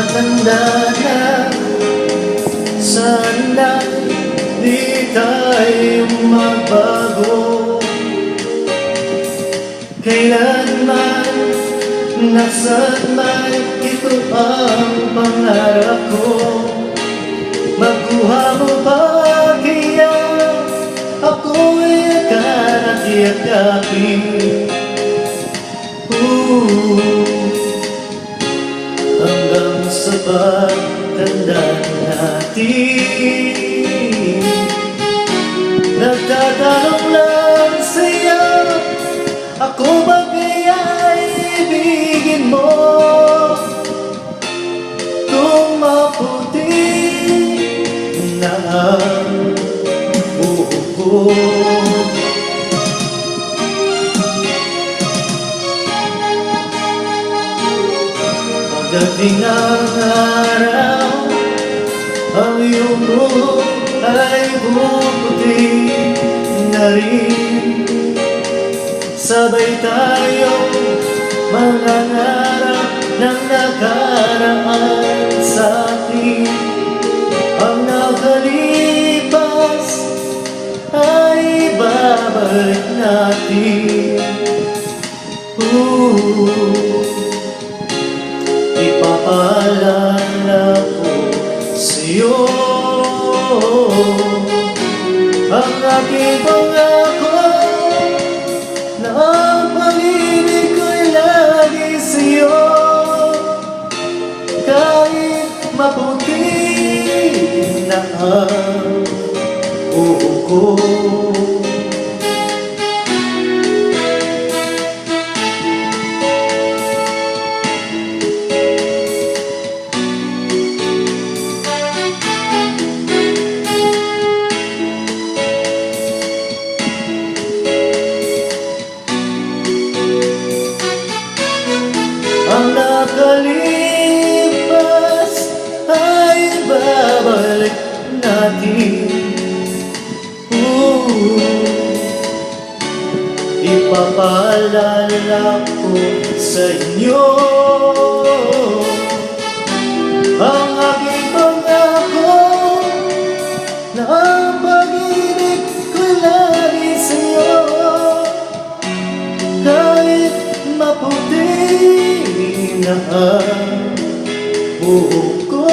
Tumatanda na, sana di tayo magbago. Kailanman, nasaan man, ito ang pangarap ko. Magkuha mo pa kaya ako'y yakap-yakapin. Hanggang sa pagtanda natin, nagtatanong lang sa'yo, ako ba kaya ibigin mo? Kung maputi na ang buho ko, pagdating ang araw, ang iyong buho ay puputi na rin. Sabay tayong mangangarap ng nakaraan sa atin. Ang nakalipas ay babalik natin. Ipapaalala ko sa'yo ang aking pangako, na ang pag-ibig ko'y lagi sa'yo. Kahit maputi na ang buho ko, ang nakalipas ay babalik natin. Ipapaalala ko sa inyo ang aking pangako, na ang pag-ibig ko'y lagi sa'yo. Kahit maputi na ang buho ko,